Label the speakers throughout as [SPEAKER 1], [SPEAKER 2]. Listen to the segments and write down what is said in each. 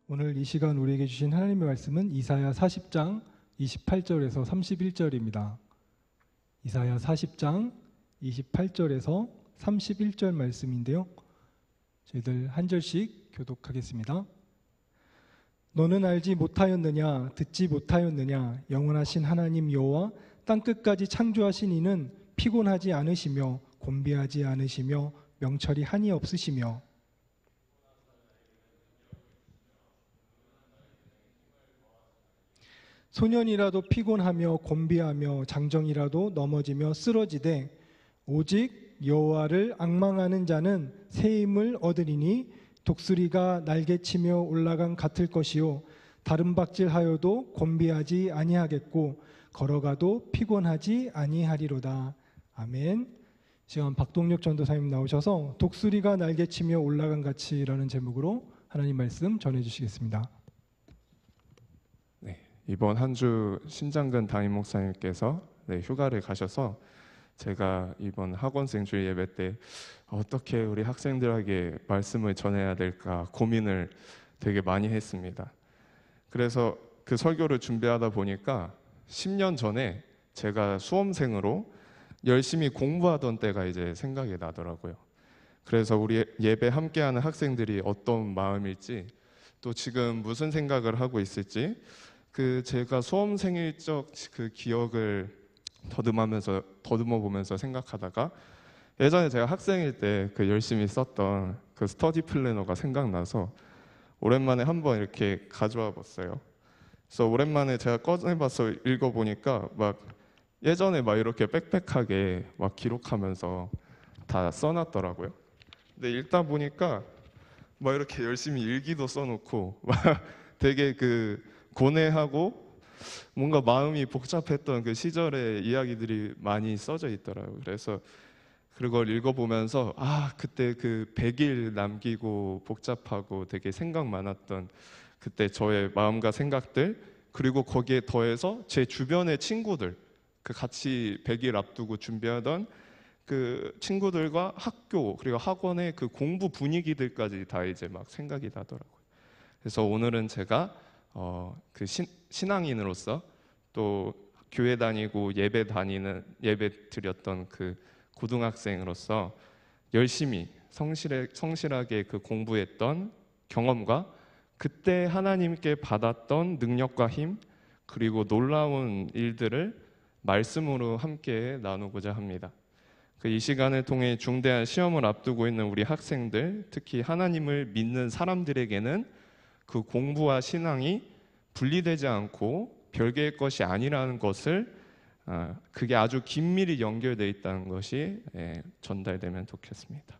[SPEAKER 1] 오늘 이 시간 우리에게 주신 하나님의 말씀은 이사야 40장 28절에서 31절입니다. 이사야 40장 28절에서 31절 말씀인데요. 저희들 한 절씩 교독하겠습니다. 너는 알지 못하였느냐, 듣지 못하였느냐, 영원하신 하나님 여호와 땅끝까지 창조하신 이는 피곤하지 않으시며 곤비하지 않으시며 명철이 한이 없으시며 소년이라도 피곤하며 곤비하며 장정이라도 넘어지며 쓰러지되 오직 여호와를 앙망하는 자는 새 힘을 얻으리니 독수리가 날개치며 올라간 같을 것이요 다른 박질하여도 곤비하지 아니하겠고 걸어가도 피곤하지 아니하리로다. 아멘. 지금 박동력 전도사님 나오셔서 독수리가 날개치며 올라간 같이라는 제목으로 하나님 말씀 전해주시겠습니다.
[SPEAKER 2] 이번 한 주 신장근 담임 목사님께서 휴가를 가셔서 제가 이번 학원생 주일 예배 때 어떻게 우리 학생들에게 말씀을 전해야 될까 고민을 되게 많이 했습니다. 그래서 그 설교를 준비하다 보니까 10년 전에 제가 수험생으로 열심히 공부하던 때가 이제 생각이 나더라고요. 그래서 우리 예배 함께하는 학생들이 어떤 마음일지 또 지금 무슨 생각을 하고 있을지 제가 수험생일 적 그 기억을 더듬어 보면서 생각하다가 예전에 제가 학생일 때 열심히 썼던 그 스터디 플래너가 생각나서 오랜만에 한번 이렇게 가져와 봤어요. 그래서 오랜만에 제가 꺼내봐서 읽어보니까 예전에 이렇게 빽빽하게 기록하면서 다 써놨더라고요. 근데 읽다 보니까 이렇게 열심히 일기도 써놓고 되게 고뇌하고 뭔가 마음이 복잡했던 그 시절의 이야기들이 많이 써져 있더라고요. 그래서 그걸 읽어보면서 그때 100일 남기고 복잡하고 되게 생각 많았던 그때 저의 마음과 생각들, 그리고 거기에 더해서 제 주변의 친구들, 같이 100일 앞두고 준비하던 그 친구들과 학교 그리고 학원의 공부 분위기들까지 다 이제 생각이 나더라고요. 그래서 오늘은 제가 신앙인으로서 또 교회 다니고 예배 드렸던 고등학생으로서 열심히 성실하게 공부했던 경험과 그때 하나님께 받았던 능력과 힘 그리고 놀라운 일들을 말씀으로 함께 나누고자 합니다. 이 시간을 통해 중대한 시험을 앞두고 있는 우리 학생들, 특히 하나님을 믿는 사람들에게는 그 공부와 신앙이 분리되지 않고 별개의 것이 아니라는 것을 그게 아주 긴밀히 연결되어 있다는 것이 전달되면 좋겠습니다.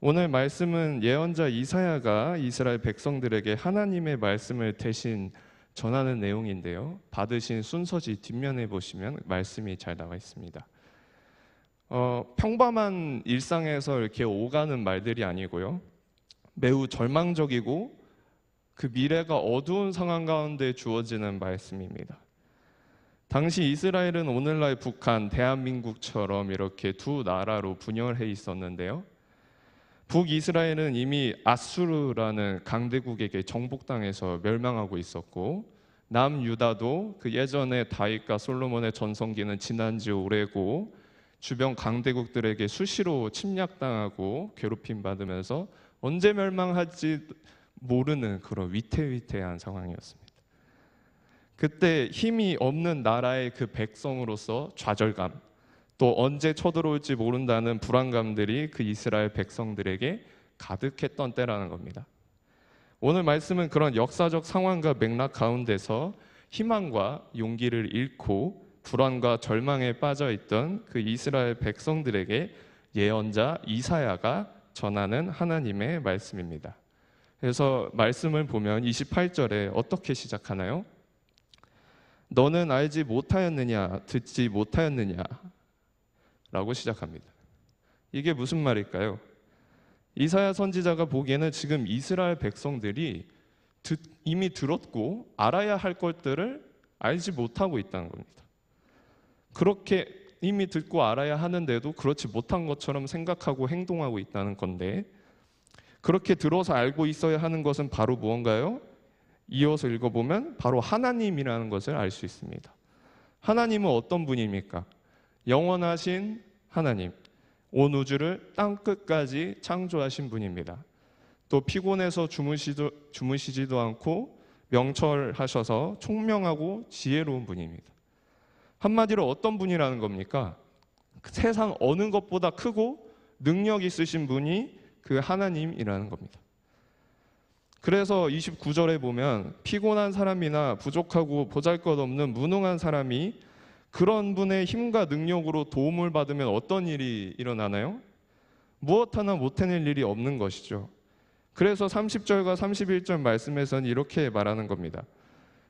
[SPEAKER 2] 오늘 말씀은 예언자 이사야가 이스라엘 백성들에게 하나님의 말씀을 대신 전하는 내용인데요. 받으신 순서지 뒷면에 보시면 말씀이 잘 나와 있습니다. 평범한 일상에서 이렇게 오가는 말들이 아니고요. 매우 절망적이고 그 미래가 어두운 상황 가운데 주어지는 말씀입니다. 당시 이스라엘은 오늘날 북한, 대한민국처럼 이렇게 두 나라로 분열해 있었는데요. 북이스라엘은 이미 아수르라는 강대국에게 정복당해서 멸망하고 있었고, 남유다도 예전에 다윗과 솔로몬의 전성기는 지난 지 오래고 주변 강대국들에게 수시로 침략당하고 괴롭힘받으면서 언제 멸망할지 모르는 그런 위태위태한 상황이었습니다. 그때 힘이 없는 나라의 백성으로서 좌절감, 또 언제 쳐들어올지 모른다는 불안감들이 이스라엘 백성들에게 가득했던 때라는 겁니다. 오늘 말씀은 그런 역사적 상황과 맥락 가운데서 희망과 용기를 잃고 불안과 절망에 빠져있던 이스라엘 백성들에게 예언자 이사야가 전하는 하나님의 말씀입니다. 그래서 말씀을 보면 28절에 어떻게 시작하나요? 너는 알지 못하였느냐, 듣지 못하였느냐 라고 시작합니다. 이게 무슨 말일까요? 이사야 선지자가 보기에는 지금 이스라엘 백성들이 이미 들었고 알아야 할 것들을 알지 못하고 있다는 겁니다. 그렇게 이미 듣고 알아야 하는데도 그렇지 못한 것처럼 생각하고 행동하고 있다는 건데, 그렇게 들어서 알고 있어야 하는 것은 바로 무언가요? 이어서 읽어보면 바로 하나님이라는 것을 알 수 있습니다. 하나님은 어떤 분입니까? 영원하신 하나님, 온 우주를 땅끝까지 창조하신 분입니다. 또 피곤해서 주무시지도 않고 명철하셔서 총명하고 지혜로운 분입니다. 한마디로 어떤 분이라는 겁니까? 세상 어느 것보다 크고 능력 있으신 분이 그 하나님이라는 겁니다. 그래서 29절에 보면 피곤한 사람이나 부족하고 보잘것없는 무능한 사람이 그런 분의 힘과 능력으로 도움을 받으면 어떤 일이 일어나나요? 무엇 하나 못해낼 일이 없는 것이죠. 그래서 30절과 31절 말씀에서는 이렇게 말하는 겁니다.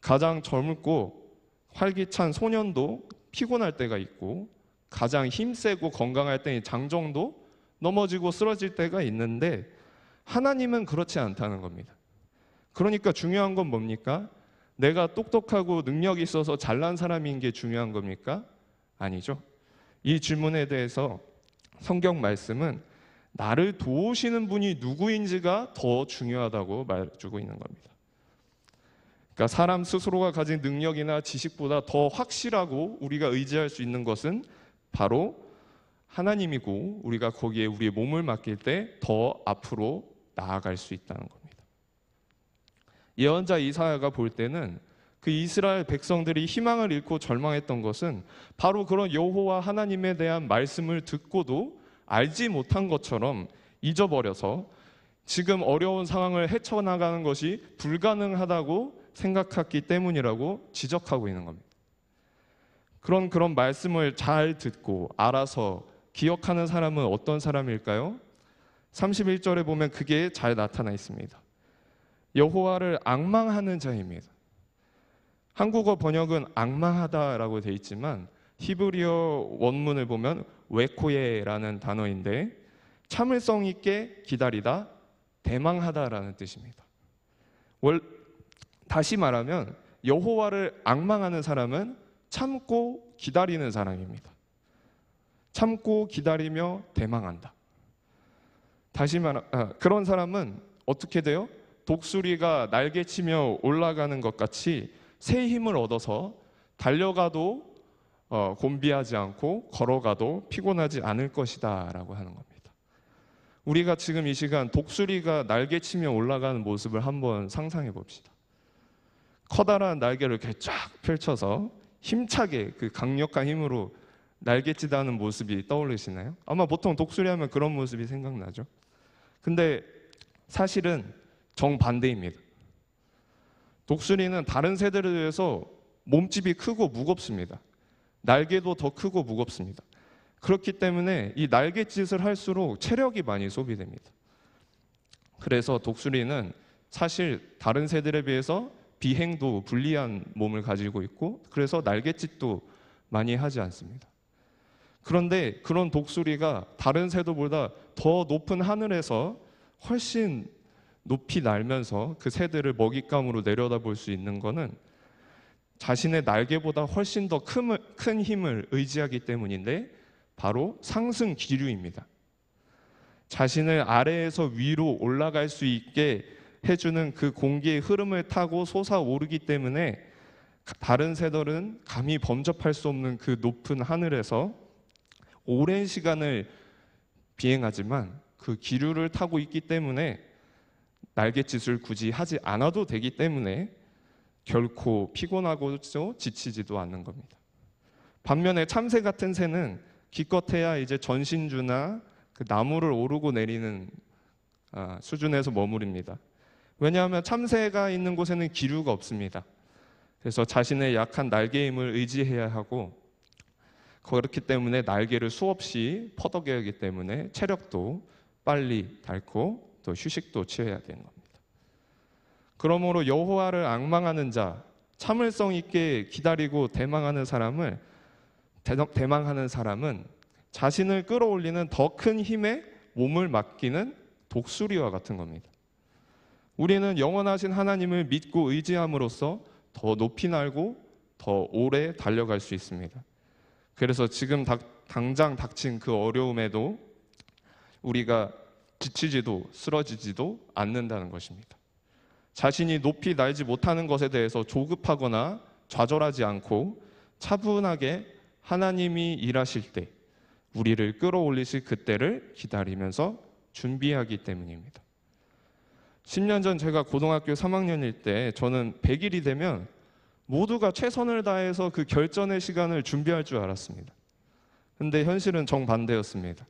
[SPEAKER 2] 가장 젊고 활기찬 소년도 피곤할 때가 있고 가장 힘세고 건강할 때인 장정도 넘어지고 쓰러질 때가 있는데 하나님은 그렇지 않다는 겁니다. 그러니까 중요한 건 뭡니까? 내가 똑똑하고 능력이 있어서 잘난 사람인 게 중요한 겁니까? 아니죠. 이 질문에 대해서 성경 말씀은 나를 도우시는 분이 누구인지가 더 중요하다고 말해주고 있는 겁니다. 그러니까 사람 스스로가 가진 능력이나 지식보다 더 확실하고 우리가 의지할 수 있는 것은 바로 하나님이고 우리가 거기에 우리의 몸을 맡길 때 더 앞으로 나아갈 수 있다는 겁니다. 예언자 이사야가 볼 때는 그 이스라엘 백성들이 희망을 잃고 절망했던 것은 바로 그런 여호와 하나님에 대한 말씀을 듣고도 알지 못한 것처럼 잊어버려서 지금 어려운 상황을 헤쳐나가는 것이 불가능하다고 생각했기 때문이라고 지적하고 있는 겁니다. 그런 말씀을 잘 듣고 알아서 기억하는 사람은 어떤 사람일까요? 31절에 보면 그게 잘 나타나 있습니다. 여호와를 앙망하는 자입니다. 한국어 번역은 앙망하다라고 되어 있지만 히브리어 원문을 보면 웨코예라는 단어인데 참을성 있게 기다리다, 대망하다라는 뜻입니다. 다시 말하면 여호와를 앙망하는 사람은 참고 기다리는 사람입니다. 참고 기다리며 대망한다. 그런 사람은 어떻게 돼요? 독수리가 날개치며 올라가는 것 같이 새 힘을 얻어서 달려가도 곤비하지 않고 걸어가도 피곤하지 않을 것이다 라고 하는 겁니다. 우리가 지금 이 시간 독수리가 날개치며 올라가는 모습을 한번 상상해 봅시다. 커다란 날개를 이렇게 쫙 펼쳐서 힘차게 그 강력한 힘으로 날개치다는 모습이 떠오르시나요? 아마 보통 독수리 하면 그런 모습이 생각나죠. 근데 사실은 정반대입니다. 독수리는 다른 새들에 비해서 몸집이 크고 무겁습니다. 날개도 더 크고 무겁습니다. 그렇기 때문에 이 날갯짓을 할수록 체력이 많이 소비됩니다. 그래서 독수리는 사실 다른 새들에 비해서 비행도 불리한 몸을 가지고 있고 그래서 날갯짓도 많이 하지 않습니다. 그런데 그런 독수리가 다른 새들보다 더 높은 하늘에서 훨씬 높이 날면서 그 새들을 먹잇감으로 내려다볼 수 있는 것은 자신의 날개보다 훨씬 더 큰 힘을 의지하기 때문인데 바로 상승 기류입니다. 자신을 아래에서 위로 올라갈 수 있게 해주는 그 공기의 흐름을 타고 솟아오르기 때문에 다른 새들은 감히 범접할 수 없는 그 높은 하늘에서 오랜 시간을 비행하지만 그 기류를 타고 있기 때문에 날갯짓을 굳이 하지 않아도 되기 때문에 결코 피곤하고 지치지도 않는 겁니다. 반면에 참새 같은 새는 기껏해야 이제 전신주나 그 나무를 오르고 내리는 수준에서 머무릅니다. 왜냐하면 참새가 있는 곳에는 기류가 없습니다. 그래서 자신의 약한 날개 힘을 의지해야 하고 그렇기 때문에 날개를 수없이 퍼덕여야 하기 때문에 체력도 빨리 닳고 또 휴식도 취해야 되는 겁니다. 그러므로 여호와를 앙망하는 자, 참을성 있게 기다리고 대망하는 사람은 자신을 끌어올리는 더 큰 힘에 몸을 맡기는 독수리와 같은 겁니다. 우리는 영원하신 하나님을 믿고 의지함으로써 더 높이 날고 더 오래 달려갈 수 있습니다. 그래서 지금 당장 닥친 그 어려움에도 우리가 지치지도 쓰러지지도 않는다는 것입니다. 자신이 높이 날지 못하는 것에 대해서 조급하거나 좌절하지 않고 차분하게 하나님이 일하실 때 우리를 끌어올리실 그때를 기다리면서 준비하기 때문입니다. 10년 전 제가 고등학교 3학년일 때 저는 100일이 되면 모두가 최선을 다해서 그 결전의 시간을 준비할 줄 알았습니다. 근데 현실은 정반대였습니다.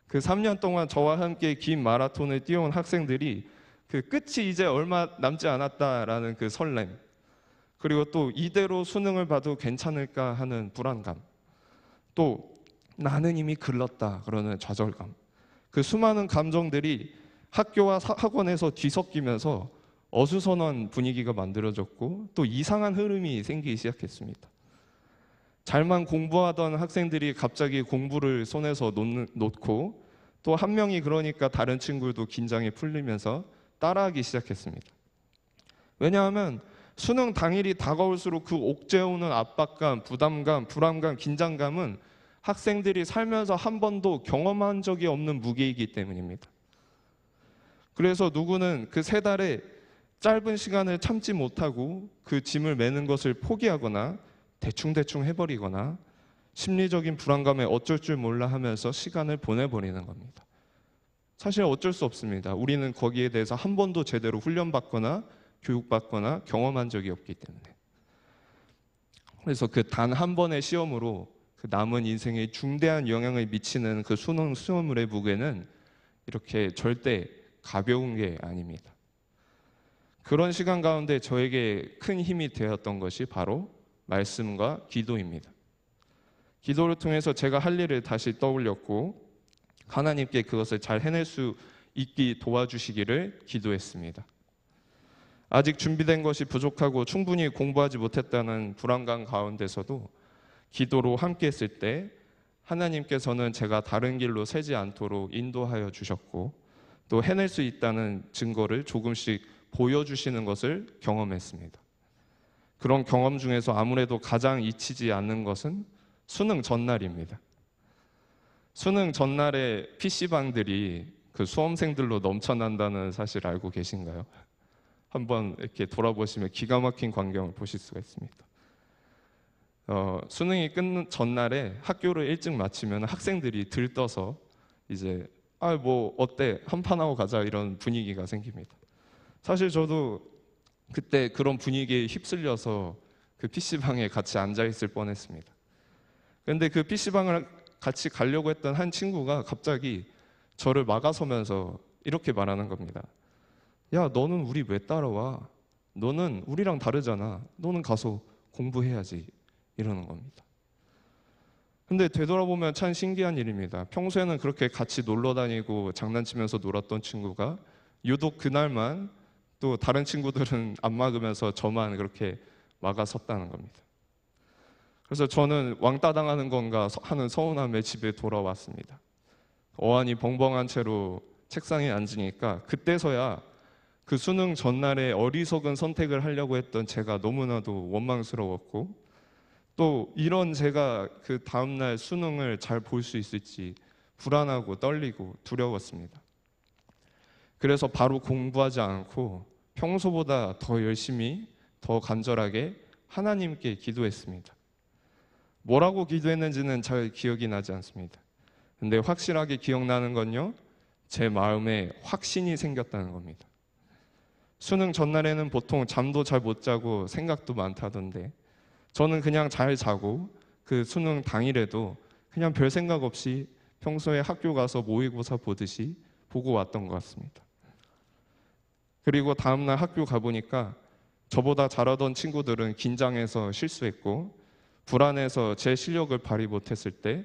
[SPEAKER 2] 그 3년 동안 저와 함께 긴 마라톤을 뛰어온 학생들이 그 끝이 이제 얼마 남지 않았다라는 그 설렘, 그리고 또 이대로 수능을 봐도 괜찮을까 하는 불안감, 또 나는 이미 글렀다 그러는 좌절감, 그 수많은 감정들이 학교와 학원에서 뒤섞이면서 어수선한 분위기가 만들어졌고 또 이상한 흐름이 생기기 시작했습니다. 잘만 공부하던 학생들이 갑자기 공부를 손에서 놓고 또 한 명이 그러니까 다른 친구도 긴장이 풀리면서 따라하기 시작했습니다. 왜냐하면 수능 당일이 다가올수록 그 옥죄어오는 압박감, 부담감, 불안감, 긴장감은 학생들이 살면서 한 번도 경험한 적이 없는 무게이기 때문입니다. 그래서 누구는 그 3달의 짧은 시간을 참지 못하고 그 짐을 매는 것을 포기하거나 대충대충 해버리거나 심리적인 불안감에 어쩔 줄 몰라 하면서 시간을 보내버리는 겁니다. 사실 어쩔 수 없습니다. 우리는 거기에 대해서 한 번도 제대로 훈련받거나 교육받거나 경험한 적이 없기 때문에. 그래서 그 단 한 번의 시험으로 그 남은 인생에 중대한 영향을 미치는 그 수능 시험물의 무게는 이렇게 절대 가벼운 게 아닙니다. 그런 시간 가운데 저에게 큰 힘이 되었던 것이 바로 말씀과 기도입니다. 기도를 통해서 제가 할 일을 다시 떠올렸고 하나님께 그것을 잘 해낼 수 있게 도와주시기를 기도했습니다. 아직 준비된 것이 부족하고 충분히 공부하지 못했다는 불안감 가운데서도 기도로 함께 했을 때 하나님께서는 제가 다른 길로 새지 않도록 인도하여 주셨고 또 해낼 수 있다는 증거를 조금씩 보여주시는 것을 경험했습니다. 그런 경험 중에서 아무래도 가장 잊히지 않는 것은 수능 전날입니다. 수능 전날에 PC방들이 그 수험생들로 넘쳐난다는 사실 알고 계신가요? 한번 이렇게 돌아보시면 기가 막힌 광경을 보실 수가 있습니다. 수능이 끝난 전날에 학교를 일찍 마치면 학생들이 들떠서 이제 뭐 어때 한판 하고 가자 이런 분위기가 생깁니다. 사실 저도 그때 그런 분위기에 휩쓸려서 그 PC방에 같이 앉아 있을 뻔했습니다. 그런데 그 PC방을 같이 가려고 했던 한 친구가 갑자기 저를 막아서면서 이렇게 말하는 겁니다. 야, 너는 우리 왜 따라와? 너는 우리랑 다르잖아. 너는 가서 공부해야지. 이러는 겁니다. 근데 되돌아보면 참 신기한 일입니다. 평소에는 그렇게 같이 놀러 다니고 장난치면서 놀았던 친구가 유독 그날만 또 다른 친구들은 안 막으면서 저만 그렇게 막아섰다는 겁니다. 그래서 저는 왕따 당하는 건가 하는 서운함에 집에 돌아왔습니다. 어안이 벙벙한 채로 책상에 앉으니까 그때서야 그 수능 전날에 어리석은 선택을 하려고 했던 제가 너무나도 원망스러웠고 또 이런 제가 그 다음날 수능을 잘 볼 수 있을지 불안하고 떨리고 두려웠습니다. 그래서 바로 공부하지 않고 평소보다 더 열심히 더 간절하게 하나님께 기도했습니다. 뭐라고 기도했는지는 잘 기억이 나지 않습니다. 근데 확실하게 기억나는 건요, 제 마음에 확신이 생겼다는 겁니다. 수능 전날에는 보통 잠도 잘 못 자고 생각도 많다던데 저는 그냥 잘 자고 그 수능 당일에도 그냥 별 생각 없이 평소에 학교 가서 모의고사 보듯이 보고 왔던 것 같습니다. 그리고 다음날 학교 가보니까 저보다 잘하던 친구들은 긴장해서 실수했고 불안해서 제 실력을 발휘 못했을 때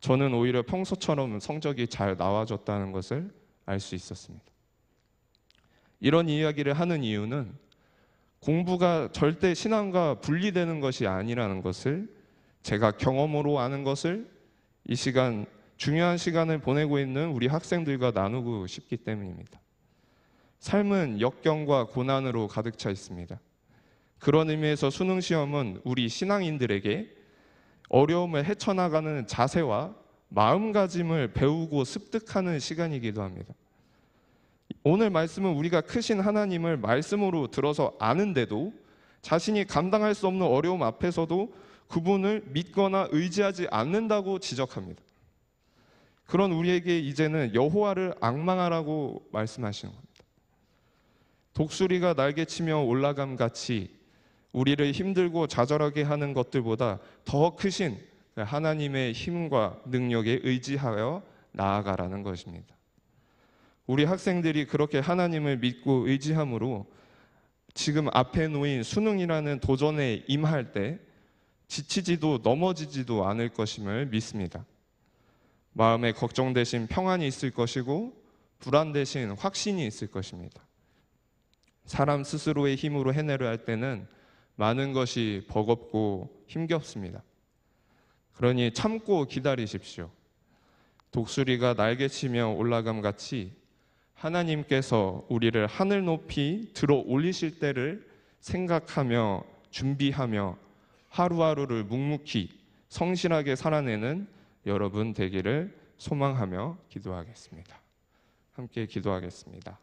[SPEAKER 2] 저는 오히려 평소처럼 성적이 잘 나와줬다는 것을 알 수 있었습니다. 이런 이야기를 하는 이유는 공부가 절대 신앙과 분리되는 것이 아니라는 것을 제가 경험으로 아는 것을 이 시간 중요한 시간을 보내고 있는 우리 학생들과 나누고 싶기 때문입니다. 삶은 역경과 고난으로 가득 차 있습니다. 그런 의미에서 수능 시험은 우리 신앙인들에게 어려움을 헤쳐나가는 자세와 마음가짐을 배우고 습득하는 시간이기도 합니다. 오늘 말씀은 우리가 크신 하나님을 말씀으로 들어서 아는데도 자신이 감당할 수 없는 어려움 앞에서도 그분을 믿거나 의지하지 않는다고 지적합니다. 그런 우리에게 이제는 여호와를 앙망하라고 말씀하시는 겁니다. 독수리가 날개치며 올라감 같이 우리를 힘들고 좌절하게 하는 것들보다 더 크신 하나님의 힘과 능력에 의지하여 나아가라는 것입니다. 우리 학생들이 그렇게 하나님을 믿고 의지함으로 지금 앞에 놓인 수능이라는 도전에 임할 때 지치지도 넘어지지도 않을 것임을 믿습니다. 마음에 걱정 대신 평안이 있을 것이고 불안 대신 확신이 있을 것입니다. 사람 스스로의 힘으로 해내려 할 때는 많은 것이 버겁고 힘겹습니다. 그러니 참고 기다리십시오. 독수리가 날개치며 올라감 같이 하나님께서 우리를 하늘 높이 들어 올리실 때를 생각하며 준비하며 하루하루를 묵묵히 성실하게 살아내는 여러분 되기를 소망하며 기도하겠습니다. 함께 기도하겠습니다.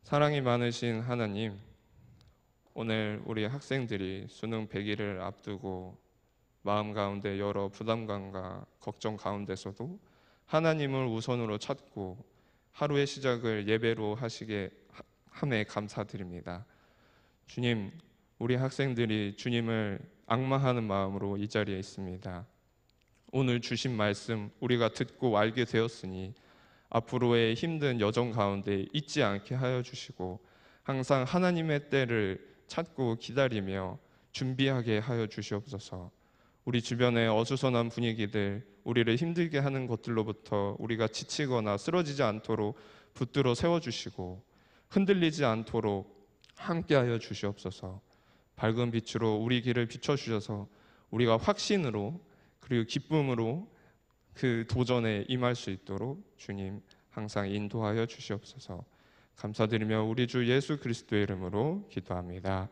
[SPEAKER 2] 사랑이 많으신 하나님, 오늘 우리 학생들이 수능 100일을 앞두고 마음 가운데 여러 부담감과 걱정 가운데서도 하나님을 우선으로 찾고 하루의 시작을 예배로 하시게 함에 감사드립니다. 주님, 우리 학생들이 주님을 앙망하는 마음으로 이 자리에 있습니다. 오늘 주신 말씀 우리가 듣고 알게 되었으니 앞으로의 힘든 여정 가운데 잊지 않게 하여 주시고 항상 하나님의 때를 찾고 기다리며 준비하게 하여 주시옵소서. 우리 주변의 어수선한 분위기들, 우리를 힘들게 하는 것들로부터 우리가 지치거나 쓰러지지 않도록 붙들어 세워주시고 흔들리지 않도록 함께하여 주시옵소서. 밝은 빛으로 우리 길을 비춰주셔서 우리가 확신으로 그리고 기쁨으로 그 도전에 임할 수 있도록 주님 항상 인도하여 주시옵소서. 감사드리며 우리 주 예수 그리스도의 이름으로 기도합니다.